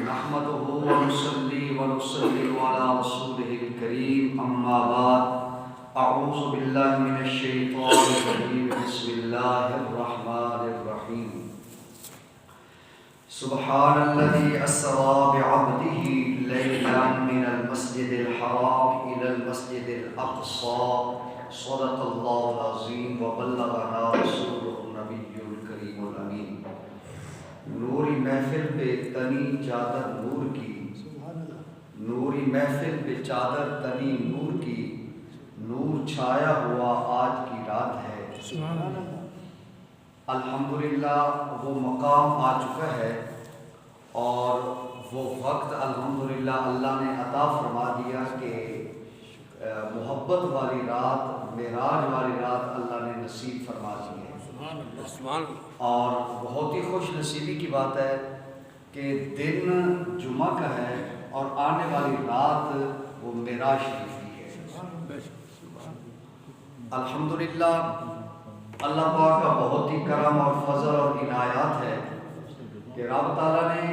نحمده ونصلي ونسلم على رسوله الكريم أما بعد أعوذ بالله من الشيطان الرجيم بسم الله الرحمن الرحيم سبحان الذي أسرى بعبده ليلا من المسجد الحرام إلى المسجد الأقصى صدق الله العظيم وبلغنا رسوله النبي الكريم الأمين نوری محفل پہ تنی چادر نور کی، نوری محفل پہ چادر تنی نور کی، نور چھایا ہوا آج کی رات ہے۔ الحمدللہ وہ مقام آ چکا ہے اور وہ وقت الحمدللہ اللہ نے عطا فرما دیا کہ محبت والی رات، معراج والی رات اللہ نے نصیب فرما دی ہے۔ اور بہت ہی خوش نصیبی کی بات ہے کہ دن جمعہ کا ہے اور آنے والی رات وہ معراج شریف کی ہے۔ الحمدللہ اللہ پاک کا بہت ہی کرم اور فضل اور عنایات ہے کہ رب تعالیٰ نے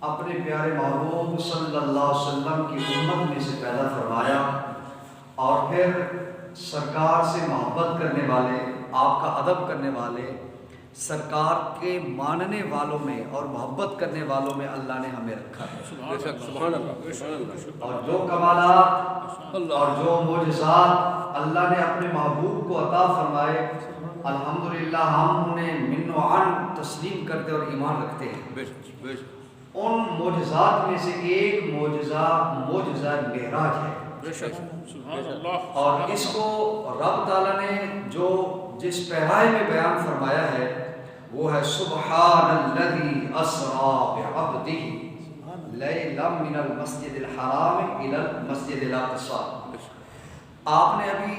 اپنے پیارے محبوب صلی اللہ علیہ وسلم کی امت میں سے پیدا فرمایا اور پھر سرکار سے محبت کرنے والے، آپ کا ادب کرنے والے، سرکار کے ماننے والوں میں اور محبت کرنے والوں میں اللہ نے ہمیں رکھا ہے۔ اور جو کمالات اور جو معجزات اللہ نے اپنے محبوب کو عطا فرمائے الحمدللہ ہم انہیں من و عن تسلیم کرتے اور ایمان رکھتے ہیں۔ ان معجزات میں سے ایک معجزہ معراج ہے اور اس کو رب تعالیٰ نے جو جس پیرائے میں بیان فرمایا ہے وہ ہے سبحان الذی اسری بعبدہ لیلا من المسجد الحرام الی المسجد الاقصی۔ آپ نے ابھی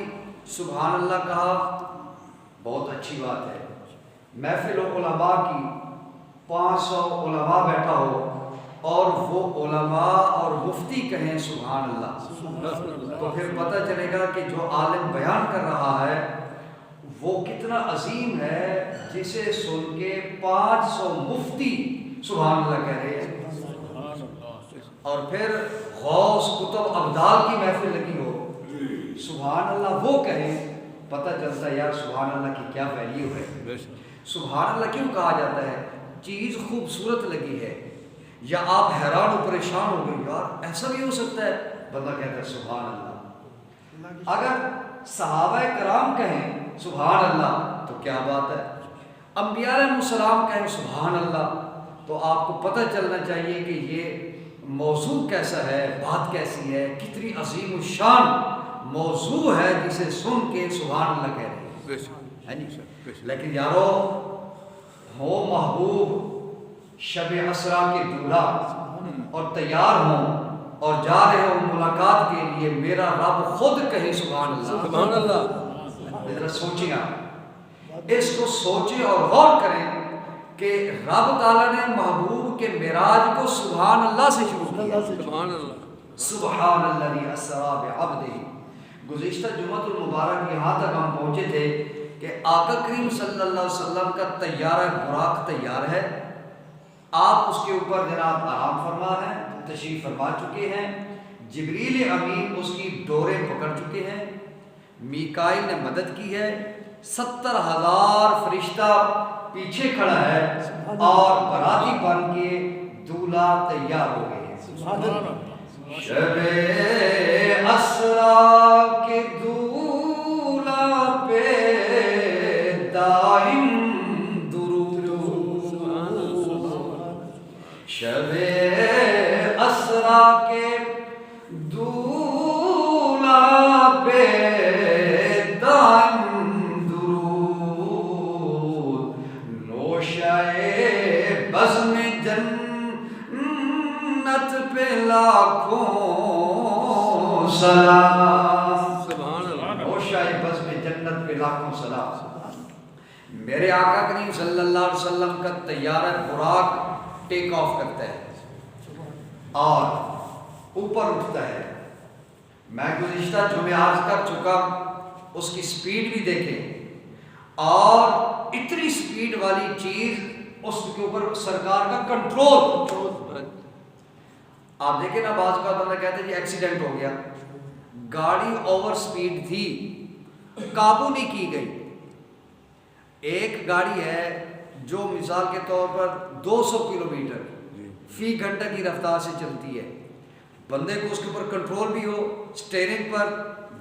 سبحان اللہ کہا، بہت اچھی بات ہے۔ محفل علماء کی 500 علماء بیٹھا ہو اور وہ علماء اور مفتی کہیں سبحان اللہ تو پھر پتہ چلے گا کہ جو عالم بیان کر رہا ہے وہ کتنا عظیم ہے جسے سن کے 500 مفتی سبحان اللہ کہہ رہے ہیں۔ اور پھر غوث کتب ابدال کی محفل لگی ہو سبحان اللہ وہ کہیں، پتہ چلتا ہے یار سبحان اللہ کی کیا ویلیو ہے۔ سبحان اللہ کیوں کہا جاتا ہے؟ چیز خوبصورت لگی ہے یا آپ حیران و پریشان ہو گئے، یار ایسا بھی ہو سکتا ہے، بندہ کہتا ہے سبحان اللہ۔ اگر صحابہ کرام کہیں سبحان اللہ تو کیا بات ہے، انبیاء علیہ السلام کہیں سبحان اللہ تو آپ کو پتہ چلنا چاہیے کہ یہ موضوع کیسا ہے، بات کیسی ہے، کتنی عظیم الشان موضوع ہے جسے سن کے سبحان اللہ کہہ رہے ہیں۔ لیکن یارو ہو محبوب شب اسرا کے دورہ اور تیار ہوں اور جا رہے ہو ملاقات کے لیے، میرا رب خود کہے سبحان اللہ۔ سبحان اللہ ذرا سوچیں، آپ اس کو سوچیں اور غور کریں کہ رب تعالیٰ نے محبوب کے معراج کو سبحان اللہ سے شروع کیا۔ سبحان اللہ، سبحان الذی اسری بعبدہ۔ گزشتہ جمعۃ المبارک یہاں تک ہم پہنچے تھے کہ آقا کریم صلی اللہ علیہ وسلم کا طیارہ براق تیار ہے، آپ اس کے اوپر جناب آرام فرما ہیں، تشریف فرما چکے ہیں، جبریل امین اس کی ڈوریں پکڑ چکے ہیں، میکائیل نے مدد کی ہے، 70,000 فرشتہ پیچھے کھڑا ہے اور باراتی بن کے دولہا تیار ہو گئے ہیں۔ شب اسرا کے دولہا پہ دائم شب اسرا کے دولہا پہ دائم درود، نوشائے بزم جنت پہ لاکھوں سلام۔ نوشائے بزم جنت پہ لاکھوں سلام۔ میرے آقا کریم صلی اللہ علیہ وسلم کا طیارہ براق ٹیک آف کرتا ہے اور اوپر اٹھتا ہے۔ میں گزشتہ جمعہ عرض کر چکا، اس کی سپیڈ بھی دیکھیں اور اتنی سپیڈ والی چیز اس کے اوپر سرکار کا کنٹرول، آپ دیکھیں نا بعض کا بندہ کہتے ہیں جی ایکسیڈنٹ ہو گیا، گاڑی اوور سپیڈ تھی، قابو نہیں کی گئی۔ ایک گاڑی ہے جو مثال کے طور پر 200 کلومیٹر فی گھنٹہ کی رفتار سے چلتی ہے، بندے کو اس کے اوپر کنٹرول بھی ہو، سٹیئرنگ پر،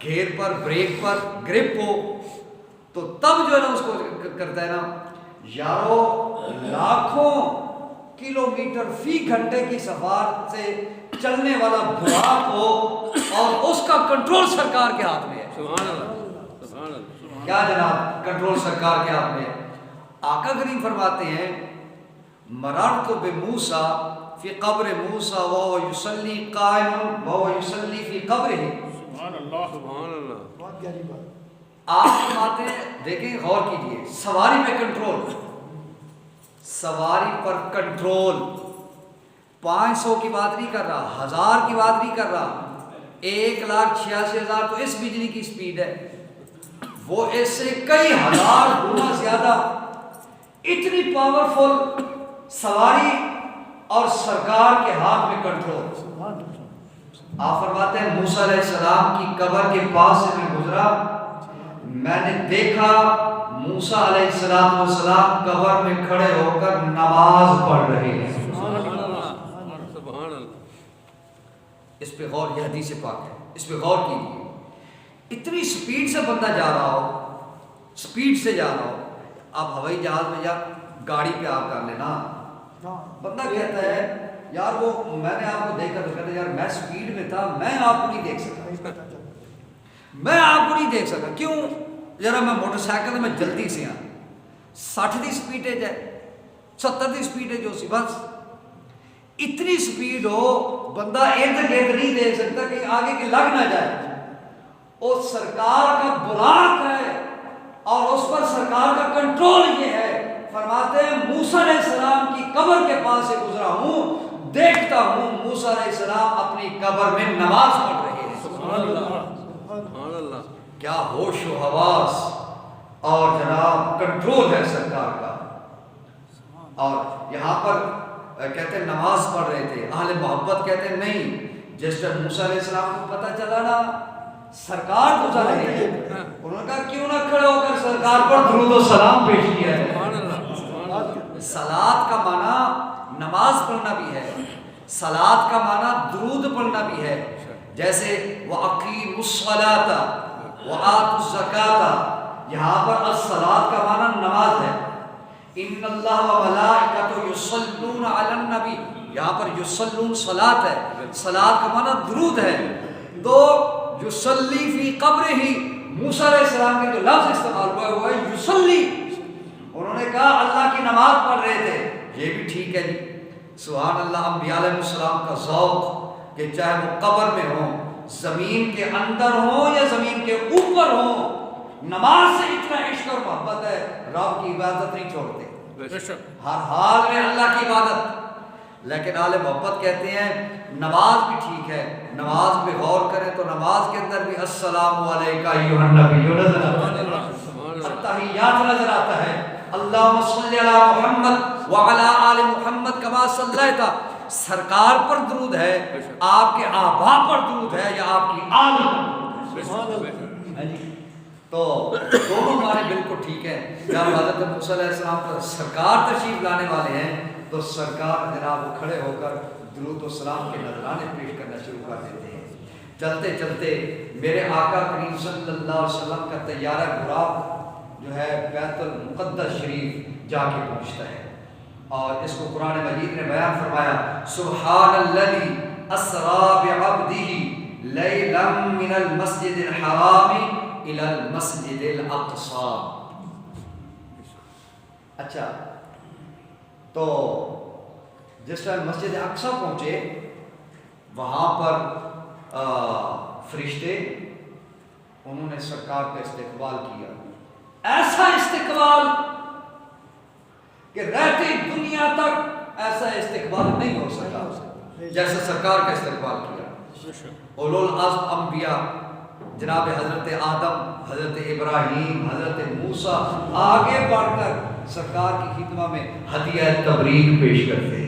گیئر پر، بریک پر گرپ ہو، تو تب جو ہے نا اس کو کرتا ہے نا۔ یارو لاکھوں کلومیٹر فی گھنٹے کی سفر سے چلنے والا براق ہو اور اس کا کنٹرول سرکار کے ہاتھ میں ہے۔ سبحان اللہ، سبحان اللہ۔ کیا جناب کنٹرول سرکار کے ہاتھ میں ہے۔ آقا کریم فرماتے ہیں مررت بموسیٰ فی قبر موسیٰ وہو یصلی قائم وہو یصلی فی قبرہ۔ سبحان اللہ، سبحان اللہ۔ بہت گہری بات۔ آپ فرماتے ہیں، دیکھیں غور کیجئے، سواری پہ کنٹرول، سواری پر کنٹرول، 500 کی بات نہیں کر رہا، 1000 کی بات نہیں کر رہا، 1,86,000 تو اس بجلی کی سپیڈ ہے، وہ اس سے کئی ہزار گنا زیادہ، اتنی پاورفل سواری اور سرکار کے ہاتھ میں کنٹرول۔ آپ فرماتے ہیں موسیٰ علیہ السلام کی قبر کے پاس سے میں گزرا، میں نے دیکھا موسیٰ علیہ السلام قبر میں کھڑے ہو کر نماز پڑھ رہے ہیں۔ سبحان اللہ، سبحان اللہ۔ اس پہ غور، یہ حدیث پاک ہے، اس پہ غور کیجیے۔ اتنی سپیڈ سے بندہ جا رہا ہو، سپیڈ سے جا رہا ہو، آپ ہوائی جہاز میں یا گاڑی پہ آپ کر لینا، بندہ کہتا ہے یار وہ میں نے آپ کو دیکھا تو کہتا ہے یار میں سپیڈ میں تھا، میں آپ کو نہیں دیکھ سکا، میں آپ کو نہیں دیکھ سکا، کیوں؟ ذرا میں موٹر سائیکل میں جلدی سے 60 دی سپیڈ ہے، 70 دی سپیڈ ہے جو سی، بس اتنی سپیڈ ہو بندہ ارد گرد نہیں دیکھ سکتا کہ آگے کے لگ نہ جائے۔ اور سرکار کا براق ہے اور اس پر سرکار کا کنٹرول یہ ہے، فرماتے ہیں موسیٰ علیہ السلام کی قبر کے پاس سے گزرا ہوں، دیکھتا ہوں موسیٰ علیہ السلام اپنی قبر میں نماز پڑھ رہے ہیں۔ سبحان اللہ، سبحان اللہ۔ کیا ہوش و حواس اور جناب کنٹرول ہے سرکار کا۔ اور یہاں پر کہتے ہیں نماز پڑھ رہے تھے، اہل محبت کہتے ہیں نہیں، جس طرح موسیٰ علیہ السلام کو پتہ چلا نا سرکار گزر رہے ہیں، انہوں نے کہا کیوں نہ کھڑے ہو کر سرکار پر درود و سلام پیش کیا ہے۔ سبحان اللہ، سبحان اللہ۔ صلاۃ کا معنی نماز پڑھنا بھی ہے، صلاۃ کا معنی درود پڑھنا بھی ہے، جیسے وَأَقِيمُوا الصَّلَاةَ وَآتُوا الزَّكَاةَ، یہاں پر الصلاۃ کا معنی نماز ہے۔ ان اللہ وملائکتہ یصلون علی النبی، یہاں پر یصلون صلاۃ ہے، صلاۃ کا معنی درود ہے۔ تو یصلی فی قبرہ، موسیٰ علیہ السلام کے جو لفظ استعمال ہوا ہے وہ ہے یصلی، انہوں نے کہا اللہ کی نماز پڑھ رہے تھے، یہ بھی ٹھیک ہے جی، سبحان اللہ۔ انبیاء علیہ السلام کا ذوق کہ چاہے وہ قبر میں ہوں، زمین کے اندر ہوں یا زمین کے اوپر ہوں، نماز سے اتنا عشق اور محبت ہے، رب کی عبادت نہیں چھوڑتے، ہر حال میں اللہ کی عبادت۔ لیکن اہل محبت کہتے ہیں نماز بھی ٹھیک ہے، نماز پہ غور کریں تو نماز کے اندر بھی السلام علیکہ ایھا النبی نظر آتا ہے، التحیات نظر آتا ہے، اللہم صلی علی محمد وعلی آل محمد کما صلیت، سرکار پر درود ہے، آپ کے آبا پر درود ہے یا آپ کی آل پر؟ تو دونوں ہمارے بالکل ٹھیک ہے۔ جب حضرت موسیٰ علیہ السلام پر سرکار تشریف لانے والے ہیں تو سرکار جناب وہ کھڑے ہو کر درود و سلام کے نذرانے پیش کرنا شروع کر دیتے ہیں۔ چلتے چلتے میرے آقا کریم صلی اللہ علیہ وسلم کا طیارہ براق جو ہے بیت المقدس شریف جا کے پہنچتا ہے، اور اس کو قرآن مجید نے بیان فرمایا، سبحان الذی اسری بعبدہ لیلا من المسجد الحرام الی المسجد الاقصی۔ اچھا، تو جس طرح مسجد اقصی پہنچے وہاں پر فرشتے انہوں نے سرکار کا استقبال کیا، ایسا استقبال کہ رہتی دنیا تک ایسا استقبال نہیں ہو سکا جیسا سرکار کا استقبال کیا۔ اولو العزم انبیاء جناب حضرت آدم، حضرت ابراہیم، حضرت موسیٰ آگے بڑھ کر سرکار کی خدمت میں ہدیہ تبریک پیش کرتے ہیں،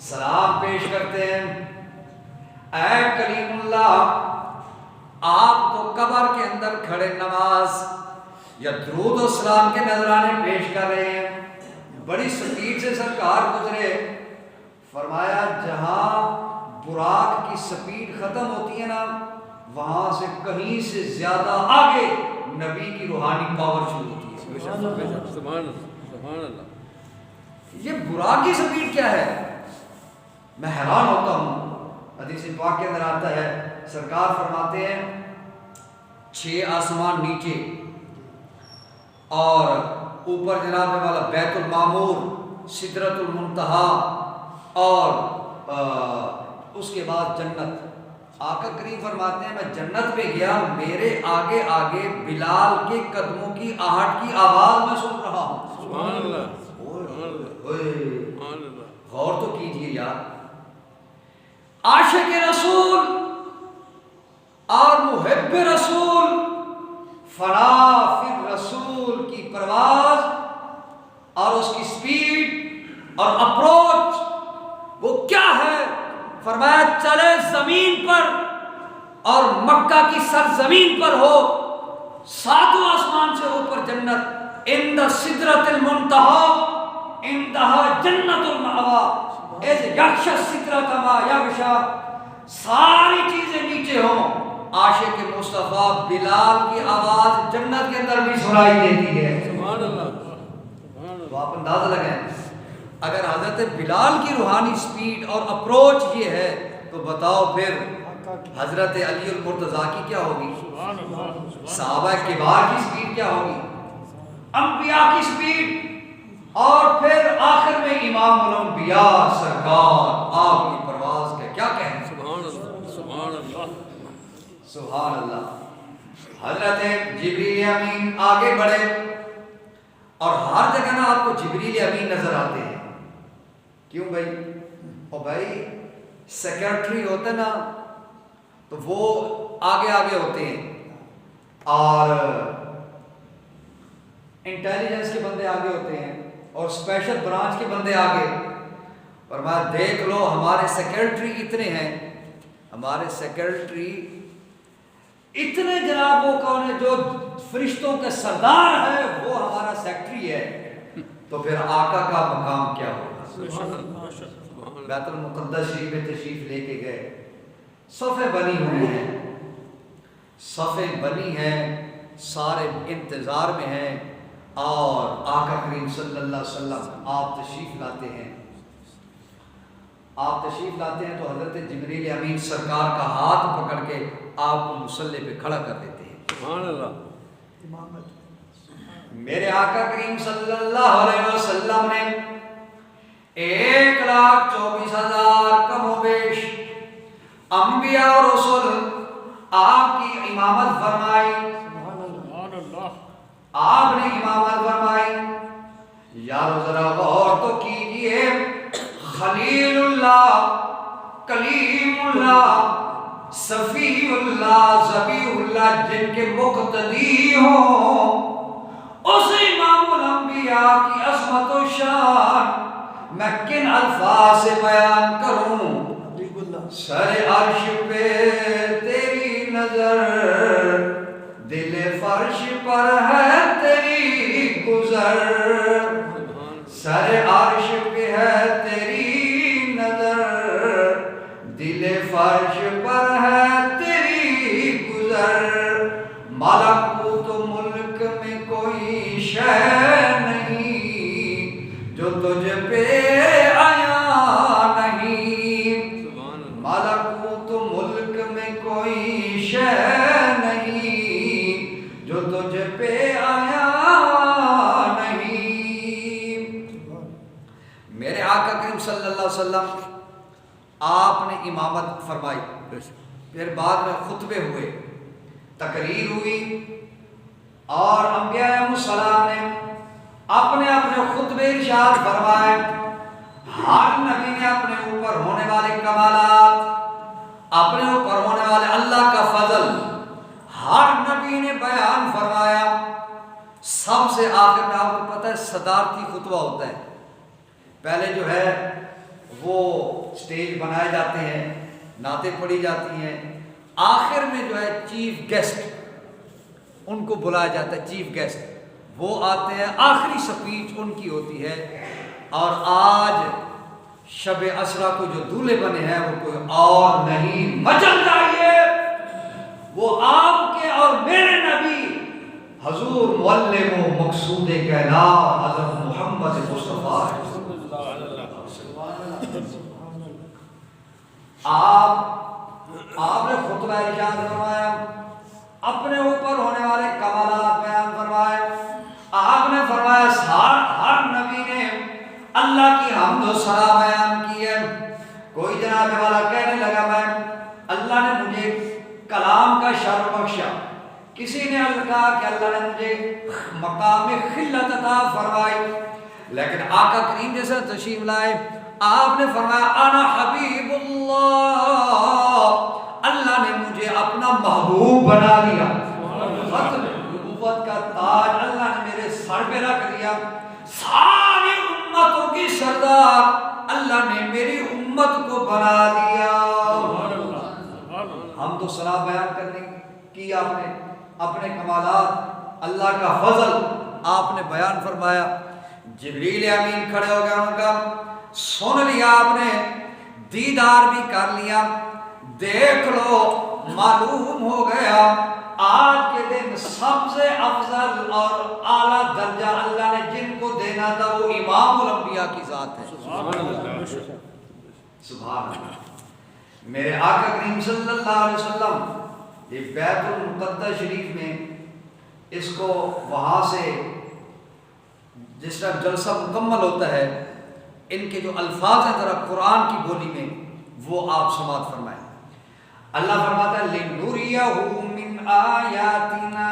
سلام پیش پیش کرتے ہیں، اے کلیم اللہ، آپ تو قبر کے اندر کھڑے نماز یا درود و سلام کے نذرانے پیش کر رہے ہیں، بڑی سپیڈ سے سرکار گزرے، فرمایا جہاں براق کی سپیڈ ختم ہوتی ہے نا، وہاں سے کہیں سے زیادہ آگے نبی کی روحانی پاور شروع ہوتی ہے۔ سبحان اللہ، یہ براق کی سپیڈ کیا ہے؟ میں حیران ہوتا ہوں۔ حدیث پاک کے اندر آتا ہے، سرکار فرماتے ہیں 6 آسمان نیچے اور اوپر جناب والا بیت المعمور، سدرۃ المنتہا اور اس کے بعد جنت۔ آقا کریم فرماتے ہیں میں جنت میں گیا، میرے آگے آگے بلال کے قدموں کی آہٹ کی آواز میں سن رہا ہوں۔ سبحان اللہ، غور تو کیجئے یار، عاشق رسول اور محب رسول، فنا فی رسول کی پرواز اور اس کی سپیڈ اور اپروچ وہ کیا ہے؟ فرمایا چلے زمین پر اور مکہ کی سرزمین پر ہو، 7 آسمان سے اوپر جنت، عند سدرۃ المنتہا عندہا جنت المأویٰ، ایز یغشی السدرۃ ما یغشی، ساری چیزیں نیچے ہوں، عاشق مصطفیٰ بلال کی آواز جنت کے اندر بھی سنائی دیتی ہے۔ سبحان اللہ، تو آپ اندازہ لگائیں، اگر حضرت بلال کی روحانی سپیڈ اور اپروچ یہ ہے تو بتاؤ پھر حضرت علی المرتضیٰ کی کیا ہوگی، صحابہ کبار کی سپیڈ کیا ہوگی، انبیاء کی سپیڈ، اور پھر آخر میں امام الانبیاء سرکار آپ کی پرواز کا کیا کہیں۔ سبحان اللہ، سبحان اللہ، سبحان اللہ۔ حضرت جبریل امین آگے بڑھے اور ہر جگہ نا آپ کو جبریل امین نظر آتے ہیں، کیوں بھائی؟ اور بھائی سیکرٹری ہوتے نا تو وہ آگے آگے ہوتے ہیں اور انٹیلیجنس کے بندے آگے ہوتے ہیں اور اسپیشل برانچ کے بندے آگے۔ فرمایا دیکھ لو ہمارے سیکرٹری اتنے ہیں، ہمارے سیکرٹری اتنے، جناب وہ کون ہے جو فرشتوں کے سردار ہے وہ ہمارا سیکرٹری ہے، تو پھر آقا کا مقام کیا ہوگا؟ بیت المقدس شریف میں تشریف لے کے گئے، صفیں بنی ہوئی ہیں، صفیں بنی ہیں، سارے انتظار میں ہیں، اور آقا کریم صلی اللہ علیہ وسلم آپ تشریف لاتے ہیں، آپ تشریف لاتے ہیں تو حضرت جبریل امین سرکار کا ہاتھ پکڑ کے آپ کو مصلی پہ کھڑا کر دیتے ہیں۔ سبحان اللہ، میرے آقا کریم صلی اللہ علیہ وسلم نے 1,24,000 کم و بیش انبیاء اور رسول آپ کی امامت فرمائی، آپ نے امامت فرمائی۔ یارو ذرا غور تو کیجئے، خلیل اللہ، کلیم اللہ، صفی اللہ، ذبیح اللہ جن کے مقتدی ہوں، اس امام الانبیاء کی عظمت و شان میں کن الفاظ سے بیان کروں؟ سر عرش پہ تیری نظر، دل فرش پر ہے تیری گزر، سر عرش پہ ہے تیری نظر، دل فرش پر ہے تیری گزر، ملکوت ملک میں کوئی شے نہیں جو تجھ پہ آیا نہیں، ملکوت ملک میں کوئی شے نہیں جو تجھ پہ آیا نہیں۔ میرے آقا کریم صلی اللہ علیہ وسلم آپ نے امامت فرمائی، پھر بعد میں خطبے ہوئے، تقریر ہوئی، اور انبیاء علیہ السلام نے اپنے اپنے خطبے ارشاد فرمائے۔ ہر نبی نے اپنے اوپر ہونے والے کمالات، اپنے اوپر ہونے والے اللہ کا فضل ہر نبی نے بیان فرمایا۔ سب سے آخر میں آپ کو پتہ ہے صدارتی خطبہ ہوتا ہے، پہلے جو ہے وہ سٹیج بنائے جاتے ہیں، نعتیں پڑھی جاتی ہیں، آخر میں جو ہے چیف گیسٹ ان کو بلایا جاتا ہے، چیف گیسٹ وہ آتے ہیں، آخری سپیچ ان کی ہوتی ہے. اور آج شب اسرا کو جو دولہے بنے ہیں وہ کوئی اور نہیں، مچل جائیے، وہ آپ کے اور میرے نبی حضور معلم و مقصود کائنات حضرت محمد مصطفیٰ. آپ نے خطبہ ارشاد فرمایا، اپنے اوپر ہونے والے کمالات بیان فرمائے. آپ نے فرمایا ہر نبی نے اللہ کی حمد و ثنا بیان کی ہے. کوئی جناب والا کہنے لگا میں اللہ نے مجھے کلام کا شرف بخشا، کسی نے کہا کہ اللہ نے مجھے مقام خلت عطا فرمائی. لیکن آقا کریم جیسا تشریف لائے، آپ نے فرمایا انا حبیب اللہ، اللہ نے مجھے اپنا محبوب بنا لیا. ختم نبوت کا تاج اللہ نے میرے سر پہ رکھ دیا. ساری امتوں کی سردار اللہ نے میری امت کو بنا دیا. ہم تو ثنا بیان کرنے کی آپ نے اپنے کمالات، اللہ کا فضل آپ نے بیان فرمایا. جبریل امین کھڑے ہو گئے، ان کا سن لیا آپ نے، دیدار بھی کر لیا. دیکھ لو معلوم ہو گیا آج کے دن سب سے افضل اور اعلیٰ درجہ اللہ نے جن کو دینا تھا وہ امام الانبیاء کی ذات ہے. سبحان اللہ. میرے آقا کریم صلی اللہ علیہ وسلم یہ بیت المقدس شریف میں اس کو وہاں سے جس طرح جلسہ مکمل ہوتا ہے، ان کے جو الفاظ ہیں ذرا قرآن کی بولی میں وہ آپ سماعت فرمائیں. اللہ فرماتا ہے لِنُرِيَهُ مِنْ آيَاتِنَا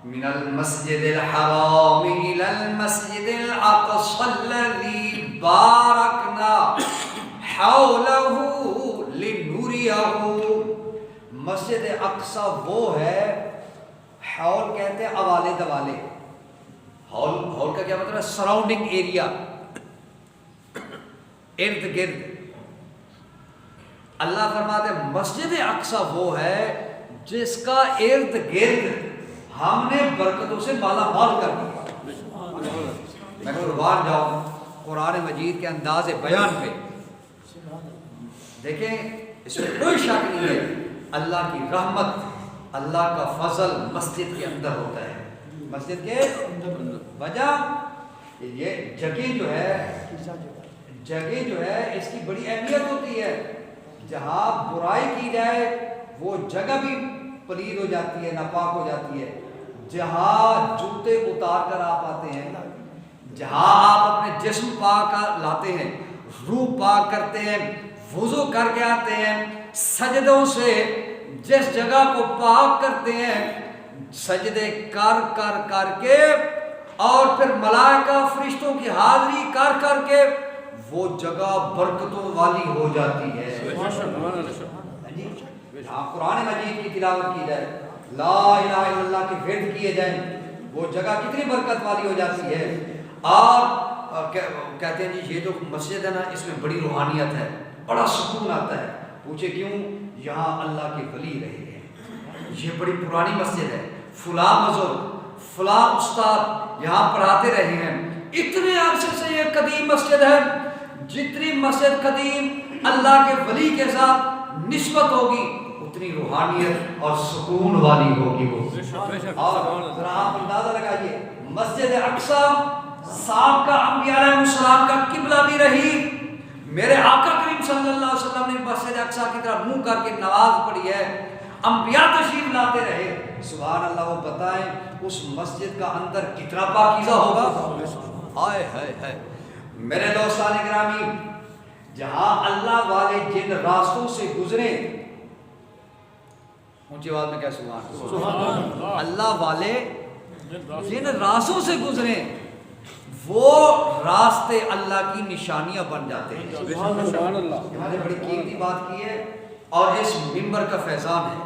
مِنَ الْمَسْجِدِ الْحَرَامِ إِلَى الْمَسْجِدِ الْأَقْصَى الَّذِي بَارَكْنَا حَوْلَهُ لِنُرِيَهُ. مسجد اقصی وہ ہے، حول کہتے ہیں اوالے دوالے. ہال کا کیا مطلب ہے؟ سراؤنڈنگ ایریا، ارد گرد. اللہ فرماتے ہیں مسجد اقصی وہ ہے جس کا ارد گرد ہم نے برکتوں سے مالا مال کر دیا. میں قربان جاؤں قرآن مجید کے انداز بیان پہ، دیکھیں اس میں کوئی شک نہیں ہے، اللہ کی رحمت، اللہ کا فضل مسجد کے اندر ہوتا ہے. مسجد کے وجہ یہ جگہ جو ہے اس کی بڑی اہمیت ہوتی ہے. جہاں برائی کی جائے وہ جگہ بھی پلید ہو جاتی ہے، ناپاک ہو جاتی ہے. جہاں جوتے اتار کر آپ آتے ہیں، جہاں آپ اپنے جسم پاک لاتے ہیں، روح پاک کرتے ہیں، وضو کر کے آتے ہیں، سجدوں سے جس جگہ کو پاک کرتے ہیں، سجدے کر کے اور پھر ملائکہ فرشتوں کی حاضری کر کے وہ جگہ برکتوں والی ہو جاتی ہے. جہاں قرآن مجید کی تلاوت کی جائے، لا الہ الا اللہ کے ورد کیے جائیں، وہ جگہ کتنی برکت والی ہو جاتی ہے. اور کہتے ہیں جی یہ جو مسجد ہے نا اس میں بڑی روحانیت ہے، بڑا سکون آتا ہے. پوچھے کیوں؟ یہاں اللہ کے ولی رہے ہیں، یہ بڑی پرانی مسجد ہے، فلاں بزرگ فلاں استاد یہاں پڑھاتے رہے ہیں. اتنے عرصے سے یہ قدیم مسجد ہے. جتنی مسجد قدیم اللہ کے ولی کے ساتھ نسبت ہوگی اتنی روحانیت اور سکون والی ہوگی وہ. اور ذرا آپ اندازہ لگائیے، مسجد اقصی سابقہ انبیاء علیہ السلام کا قبلہ بھی رہی. میرے آقا کریم صلی اللہ علیہ وسلم نے مسجد اقصی کی طرف منہ کر کے نماز پڑھی ہے، انبیاء تشریف لاتے رہے. سبحان اللہ. وہ بتائیں اس مسجد کا اندر کتنا پاکیزہ ہوگا. ہائے ہائے ہائے. میرے دوستان گرامی، جہاں اللہ والے جن راستوں سے گزرے، اونچی آواز میں کیا سبحان اللہ، اللہ والے جن راستوں سے گزرے وہ راستے اللہ کی نشانیاں بن جاتے ہیں. سبحان اللہ. ہم نے بڑی قیمتی بات کی ہے اور اس منبر کا فیضان ہے.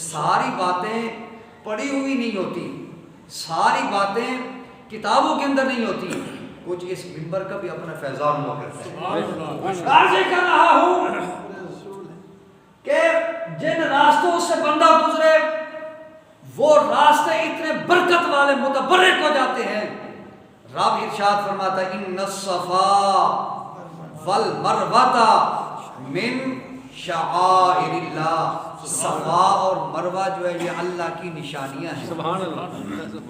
ساری باتیں پڑھی ہوئی نہیں ہوتی، ساری باتیں کتابوں کے اندر نہیں ہوتی. کچھ اس منبر کا بھی اپنا فیضان ہوا کرتا ہے. عرض کر رہا ہوں کہ جن راستوں سے بندہ گزرے وہ راستے اتنے برکت والے متبرک ہو جاتے ہیں. رب ارشاد فرماتا ہے ان الصفا والمروہ من شعائر اللہ. صفا اور مروہ جو ہے یہ اللہ کی نشانیاں ہیں. سبحان اللہ.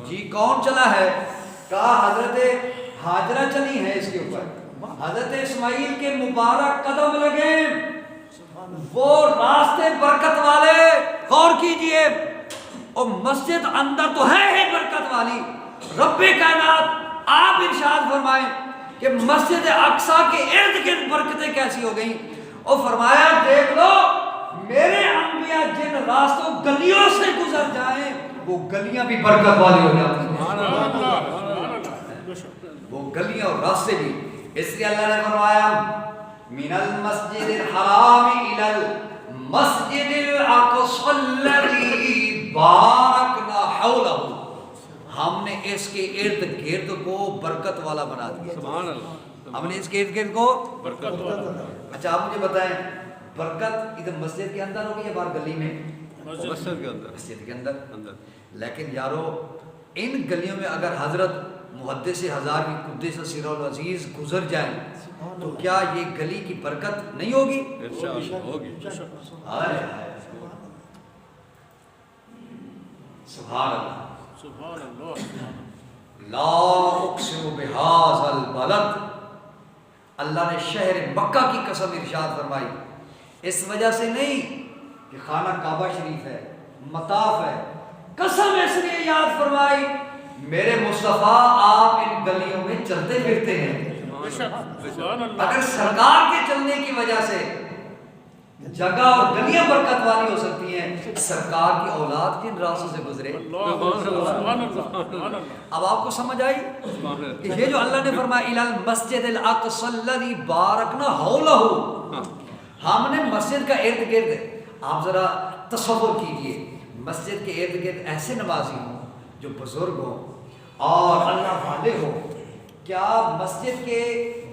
جی کون چلا ہے؟ کہا حضرت ہاجرہ چلی ہے اس کے اوپر. حضرت اسماعیل کے مبارک قدم لگے، وہ راستے برکت والے. غور کیجئے، اور مسجد اندر تو ہے ہی برکت والی. رب کائنات آپ ارشاد فرمائیں کہ مسجد اقصی کے ارد گرد برکتیں کیسی ہو گئیں. اور فرمایا دیکھ لو میرے انبیاء جن راستوں گلیوں سے گزر جائیں وہ گلیاں بھی برکت والی ہو جاتی ہیں. وہ گلیاں اور راستے بھی. اس لیے اللہ نے فرمایا من المسجد الحرام الى المسجد الاقصى الذي باركنا حوله. ہم نے اس کے ارد گرد کو برکت والا بنا دیا. سبحان اللہ. ہم نے اس کے ارد گرد کو برکت والا. اچھا آپ مجھے بتائیں برکت ادھر مسجد کے اندر ہوگی یا باہر گلی میں؟ مسجد کے اندر. مسجد کے اندر. اندر. لیکن یارو ان گلیوں میں اگر حضرت محدث ہزاروی قدس سرہ العزیز گزر جائیں تو کیا یہ گلی کی برکت نہیں ہوگی؟ انشاءاللہ ہوگی. ہائے ہائے. سبحان اللہ. سبحان اللہ. لا اقسم بہذا البلد. اللہ نے شہر مکہ کی قسم ارشاد فرمائی. اس وجہ سے نہیں کہ خانہ کعبہ شریف ہے، مطاف ہے. قسم اس لیے یاد فرمائی میرے مصطفیٰ آپ ان گلیوں میں چلتے پھرتے ہیں. اگر سرکار کے چلنے کی وجہ سے جگہ اور گلیاں برکت والی ہو سکتی ہیں، سرکار کی اولاد کن راستوں سے گزرے. اب آپ کو سمجھ آئی کہ یہ جو اللہ نے فرمایا الی المسجد الاقصی الذی بارکنا حولہ، ہم نے مسجد کا ارد گرد. آپ ذرا تصور کیجئے مسجد کے ارد گرد ایسے نمازی ہوں جو بزرگ ہوں اور اللہ والے ہوں. کیا مسجد کے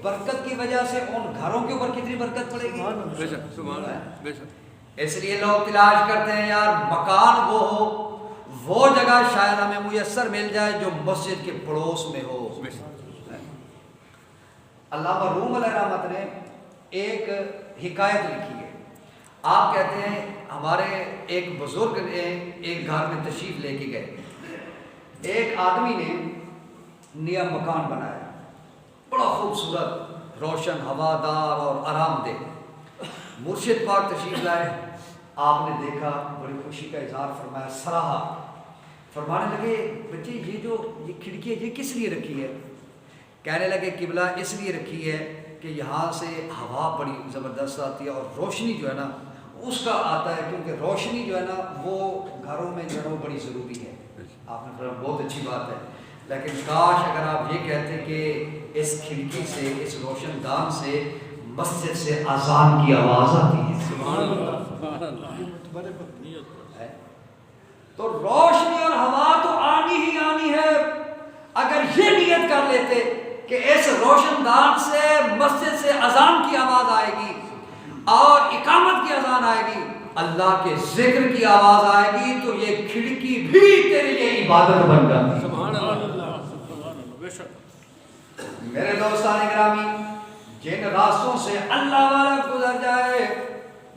برکت کی وجہ سے ان گھروں کے اوپر کتنی برکت پڑے گی؟ بے شک. سبحان اللہ. بے شک. اس لیے لوگ تلاش کرتے ہیں یار مکان وہ ہو، وہ جگہ شاید ہمیں میسر مل جائے جو مسجد کے پڑوس میں ہو. علامہ روم علیہ رحمت نے ایک حکایت لکھی ہے. آپ کہتے ہیں ہمارے ایک بزرگ نے ایک گھر میں تشریف لے کے گئے. ایک آدمی نے نیا مکان بنایا، بڑا خوبصورت، روشن، ہوادار اور آرام دہ. مرشد پاک تشریف لائے. آپ نے دیکھا، بڑی خوشی کا اظہار فرمایا، سراہا. فرمانے لگے بچے یہ کھڑکی ہے یہ کس لیے رکھی ہے؟ کہنے لگے قبلہ اس لیے رکھی ہے کہ یہاں سے ہوا بڑی زبردست آتی ہے اور روشنی جو ہے نا اس کا آتا ہے، کیونکہ روشنی جو ہے نا وہ گھروں میں جو ہے وہ بڑی ضروری ہے. آپ نے فرمایا بہت اچھی بات ہے، لیکن کاش اگر آپ یہ کہتے کہ اس کھڑکی سے، اس روشن دان سے مسجد سے اذان کی آواز آتی ہے. سبحان اللہ. سبحان اللہ. تو روشنی اور ہوا تو آنی ہی آنی ہے. اگر یہ نیت کر لیتے کہ اس روشن دان سے مسجد سے اذان کی آواز آئے گی اور اقامت کی اذان آئے گی، اللہ کے ذکر کی آواز آئے گی، تو یہ کھڑکی بھی تیرے لیے عبادت بن جاتی. سبحان اللہ. میرے دوستان گرامی، جن راستوں سے اللہ والا گزر جائے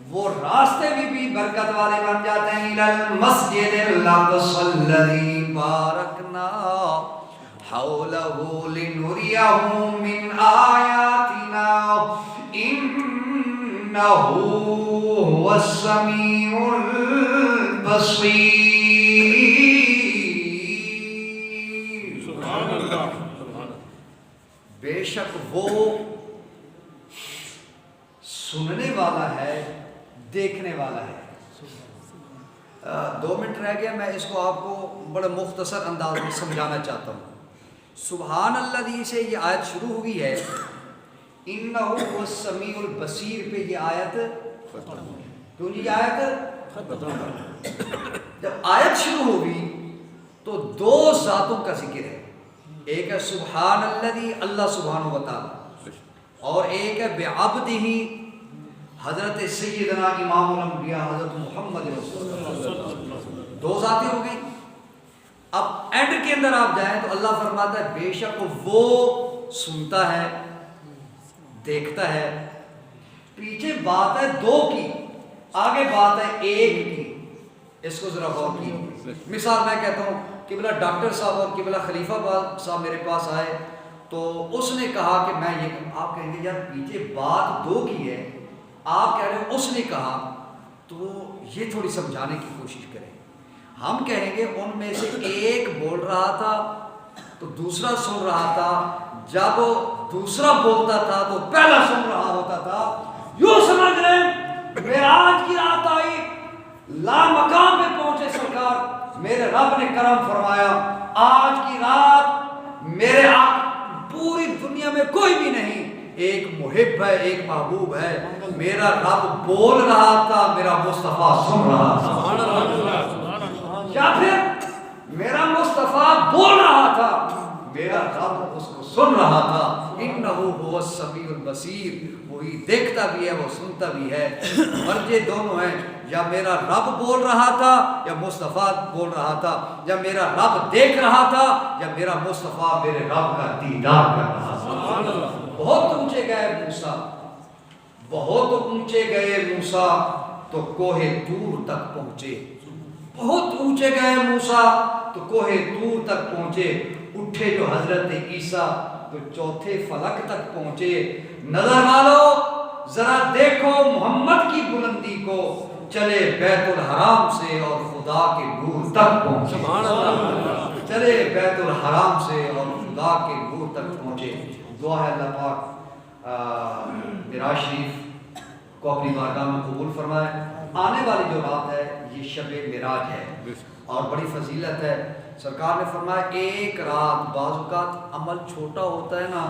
وہ راستے بھی برکت والے بن جاتے ہیں. الی المسجد الاقصی الذی بارکنا حولہ لنریہ من آیاتنا انہ هو السمیع البصیر. سبحان اللہ. بے شک وہ سننے والا ہے، دیکھنے والا ہے. 2 منٹ رہ گیا، میں اس کو آپ کو بڑے مختصر انداز میں سمجھانا چاہتا ہوں. سبحان اللہ سے یہ آیت شروع ہوئی ہے، انہ هو السمیع البصیر پہ یہ آیت کیوں جی آیت جب آیت شروع ہوگی تو 2 ذاتوں کا ذکر ہے. ایک ہے سبحان الذی اللہ سبحانہ و تعالی، اور ایک ہے بعبدہ حضرت سیدنا امام الانبیاء حضرت محمد رسول اللہ، دو ذاتیں ہو گئی۔ اب اینڈ کے اندر آپ جائیں تو اللہ فرماتا ہے بے شک وہ سنتا ہے، دیکھتا ہے۔ پیچھے بات ہے دو کی، آگے بات ہے ایک کی، اس کو ذرا غور کی۔ مثال میں کہتا ہوں قبلہ ڈاکٹر صاحب اور قبلہ خلیفہ صاحب میرے پاس آئے تو اس نے کہا کہ میں یہ، آپ کہیں گے یار پیچھے بات دو کی ہے، آپ کہہ رہے ہو اس نے کہا، تو یہ تھوڑی سمجھانے کی کوشش کریں۔ ہم کہیں گے ان میں سے ایک بول رہا تھا تو دوسرا سن رہا تھا، جب دوسرا بولتا تھا تو پہلا سن رہا ہوتا تھا۔ یوں سمجھ لیں معراج کی رات آئی، لا مقام پہ پہنچے سرکار، میرے رب نے کرم فرمایا آج کی رات میرے پوری دنیا میں کوئی بھی نہیں، ایک محب ہے، ایک محبوب ہے، میرا رب بول رہا تھا، میرا مصطفیٰ سن رہا تھا، یا پھر میرا مصطفیٰ بول رہا تھا، میرا رب اس کو سن رہا تھا۔ انہ هو السمیع البصیر، وہی دیکھتا بھی ہے وہ سنتا بھی ہے۔ مرجے دونوں ہیں، یا میرا رب بول رہا تھا یا مصطفیٰ بول رہا تھا، یا میرا رب دیکھ رہا تھا یا میرا مصطفیٰ میرے رب کا دیدار کر رہا تھا۔ بہت اونچے گئے موسیٰ، بہت اونچے گئے موسیٰ تو کوہ طور تک پہنچے، بہت اونچے گئے موسیٰ تو کوہ طور تک پہنچے، اٹھے جو حضرت عیسیٰ تو چوتھے فلک تک پہنچے۔ نظر والو ذرا دیکھو محمد کی بلندی کو، چلے بیت الحرام سے اور خدا کے نور تک پہنچے، چلے بیت الحرام سے اور خدا کے نور تک پہنچے۔ دعا ہے اللہ پاک معراج شریف کو اپنی بارگاہ میں قبول فرمائے۔ آنے والی جو رات ہے یہ شب معراج ہے اور بڑی فضیلت ہے۔ سرکار نے فرمایا ایک رات، بعض اوقات عمل چھوٹا ہوتا ہے نا،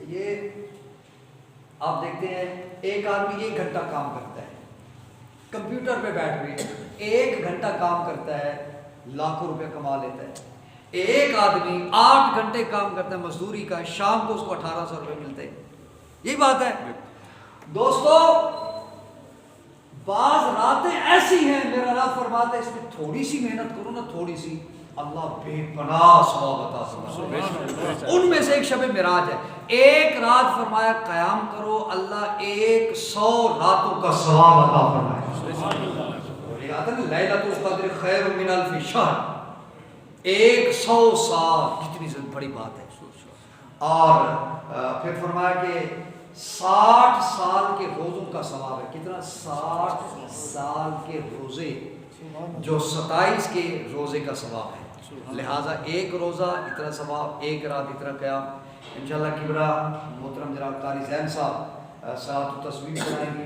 یہ آپ دیکھتے ہیں ایک آدمی 1 گھنٹہ کام کرتا ہے کمپیوٹر پہ بیٹھ کے، 1 گھنٹہ کام کرتا ہے لاکھوں روپے کما لیتا ہے۔ ایک آدمی 8 گھنٹے کام کرتا ہے مزدوری کا، شام کو اس کو 1800 روپے ملتے ہیں۔ یہی بات ہے دوستو، بعض راتیں ایسی ہیں میرا رب فرماتا ہے اس میں تھوڑی سی محنت کرو نا، تھوڑی سی، اللہ بے پناہ ثواب عطا فرماتا ہے۔ ان میں سے ایک شب معراج ہے۔ ایک رات فرمایا قیام کرو، اللہ 100 راتوں کا ثواب عطا فرمائے۔ یاد ہے نا لیلۃ القدر خیر من الف شہر، 100 سال، کتنی بڑی بات ہے۔ اور پھر فرمایا کہ 60 سال کے روزوں کا ثواب ہے۔ کتنا؟ 60 سال کے روزے، جو 27 کے روزے کا ثواب ہے۔ لہٰذا ایک روزہ اتنا ثواب، ایک رات اتنا قیام۔ انشاءاللہ کبرا محترم جناب قاری زین صاحب ساعت التسبیح پڑھائیں گے،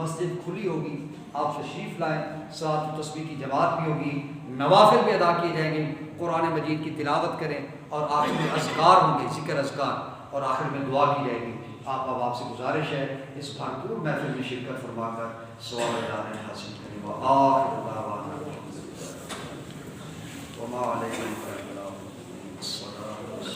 مسجد کھلی ہوگی، آپ تشریف لائیں، ساعت التسبیح کی جماعت بھی ہوگی، نوافل بھی ادا کیے جائیں گے، قرآن مجید کی تلاوت کریں، اور آخر میں اذکار ہوں گے، ذکر اذکار، اور آخر میں دعا کی جائے گی۔ آپ سے گزارش ہے اس بھرپور محفل میں شرکت فرما کر ثواب حاصل کریں۔ وآخر دعوانا الحمدللہ وما علیکم۔